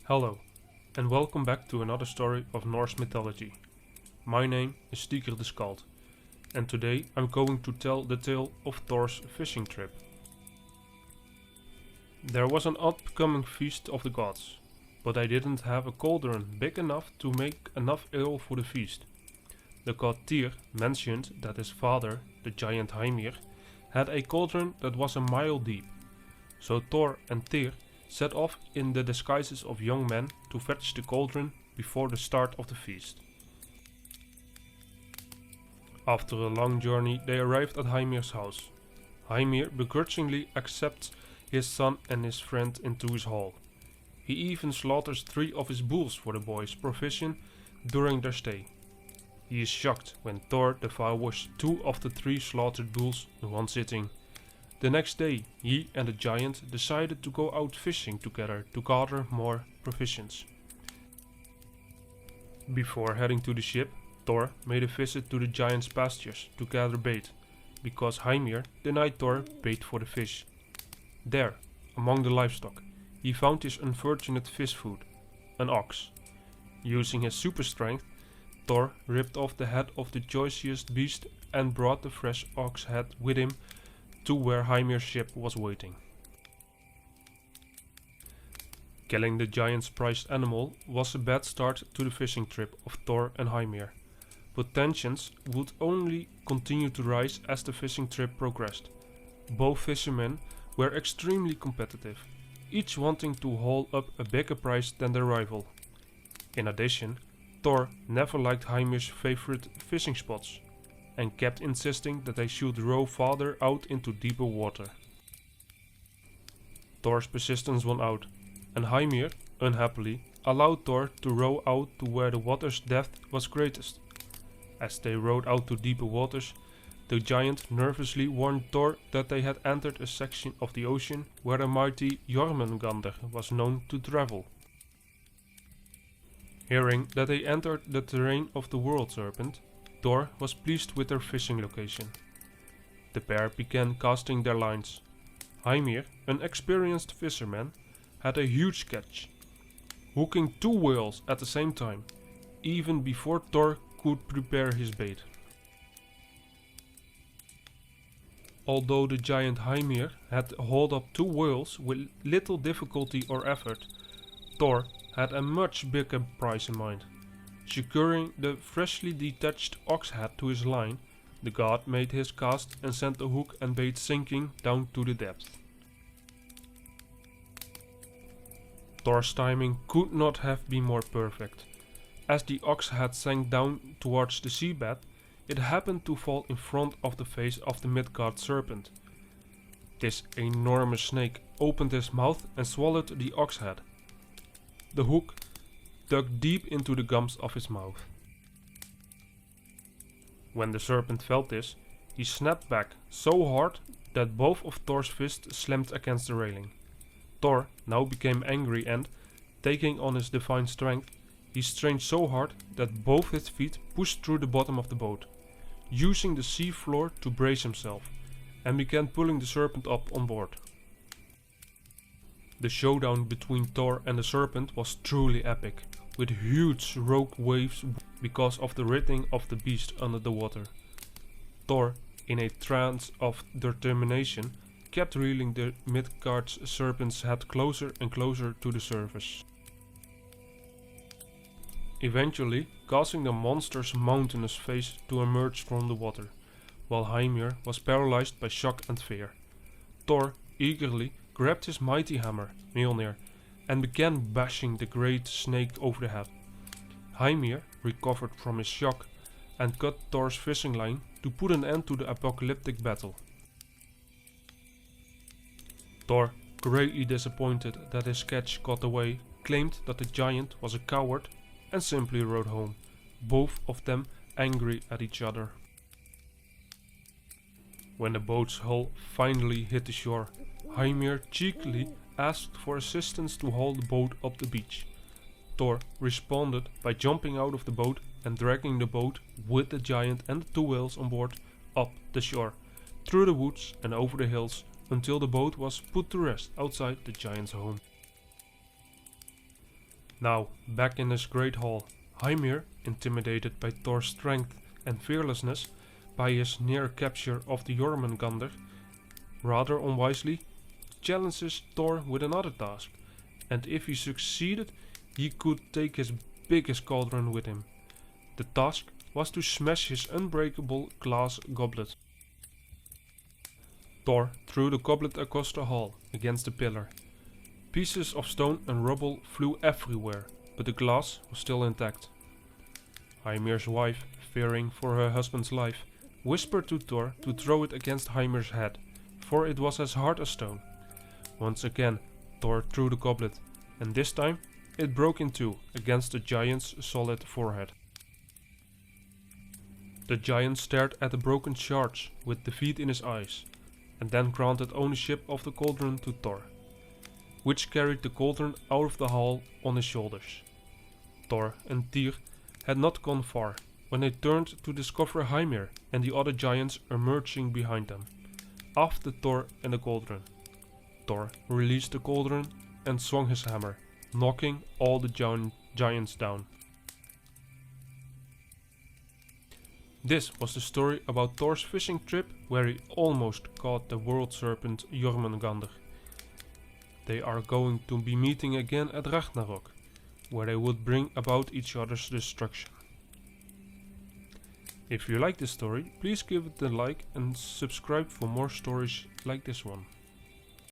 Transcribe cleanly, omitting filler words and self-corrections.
Hello, and welcome back to another story of Norse mythology. My name is Stigr the Skald, and today I'm going to tell the tale of Thor's fishing trip. There was an upcoming feast of the gods, but they didn't have a cauldron big enough to make enough ale for the feast. The god Tyr mentioned that his father, the giant Heimir, had a cauldron that was a mile deep. So Thor and Tyr set off in the disguises of young men to fetch the cauldron before the start of the feast. After a long journey they arrived at Heimir's house. Heimir begrudgingly accepts his son and his friend into his hall. He even slaughters 3 of his bulls for the boys' provision during their stay. He is shocked when Thor devours 2 of the 3 slaughtered bulls in one sitting. The next day, he and the giant decided to go out fishing together to gather more provisions. Before heading to the ship, Thor made a visit to the giant's pastures to gather bait, because Heimir denied Thor bait for the fish. There, among the livestock, he found his unfortunate fish food, an ox. Using his super strength, Thor ripped off the head of the choicest beast and brought the fresh ox head with him to where Heimir's ship was waiting. Killing the giant's prized animal was a bad start to the fishing trip of Thor and Heimir, but tensions would only continue to rise as the fishing trip progressed. Both fishermen were extremely competitive, each wanting to haul up a bigger prize than their rival. In addition, Thor never liked Heimir's favorite fishing spots, and kept insisting that they should row farther out into deeper water. Thor's persistence won out, and Heimir, unhappily, allowed Thor to row out to where the water's depth was greatest. As they rowed out to deeper waters, the giant nervously warned Thor that they had entered a section of the ocean where the mighty jormungandr was known to travel. Hearing that they entered the terrain of the world serpent, Thor was pleased with their fishing location. The pair began casting their lines. Heimir, an experienced fisherman, had a huge catch, hooking 2 whales at the same time, even before Thor could prepare his bait. Although the giant Heimir had hauled up 2 whales with little difficulty or effort, Thor had a much bigger prize in mind. Securing the freshly detached ox head to his line, the god made his cast and sent the hook and bait sinking down to the depth. Thor's timing could not have been more perfect. As the ox head sank down towards the seabed, it happened to fall in front of the face of the Midgard serpent. This enormous snake opened his mouth and swallowed the ox head. The hook dug deep into the gums of his mouth. When the serpent felt this, he snapped back so hard that both of Thor's fists slammed against the railing. Thor now became angry and, taking on his divine strength, he strained so hard that both his feet pushed through the bottom of the boat, using the sea floor to brace himself, and began pulling the serpent up on board. The showdown between Thor and the serpent was truly epic, with huge rogue waves because of the writhing of the beast under the water. Thor, in a trance of determination, kept reeling the Midgard's serpent's head closer and closer to the surface, eventually causing the monster's mountainous face to emerge from the water, while Heimir was paralyzed by shock and fear. Thor eagerly grabbed his mighty hammer, Mjolnir, and began bashing the great snake over the head. Heimir recovered from his shock and cut Thor's fishing line to put an end to the apocalyptic battle. Thor, greatly disappointed that his catch got away, claimed that the giant was a coward and simply rode home, both of them angry at each other. When the boat's hull finally hit the shore, Heimir cheekily asked for assistance to haul the boat up the beach. Thor responded by jumping out of the boat and dragging the boat with the giant and the 2 whales on board up the shore, through the woods and over the hills until the boat was put to rest outside the giant's home. Now, back in his great hall, Hymir, intimidated by Thor's strength and fearlessness, by his near capture of the Jormungandr, rather unwisely, challenges Thor with another task, and if he succeeded, he could take his biggest cauldron with him. The task was to smash his unbreakable glass goblet. Thor threw the goblet across the hall, against the pillar. Pieces of stone and rubble flew everywhere, but the glass was still intact. Hymir's wife, fearing for her husband's life, whispered to Thor to throw it against Hymir's head, for it was as hard as stone. Once again, Thor threw the goblet, and this time it broke in two against the giant's solid forehead. The giant stared at the broken shards with defeat in his eyes, and then granted ownership of the cauldron to Thor, which carried the cauldron out of the hall on his shoulders. Thor and Tyr had not gone far when they turned to discover Hymir and the other giants emerging behind them, after Thor and the cauldron. Thor released the cauldron and swung his hammer, knocking all the giants down. This was the story about Thor's fishing trip where he almost caught the world serpent Jormungandr. They are going to be meeting again at Ragnarok, where they would bring about each other's destruction. If you like this story, please give it a like and subscribe for more stories like this one.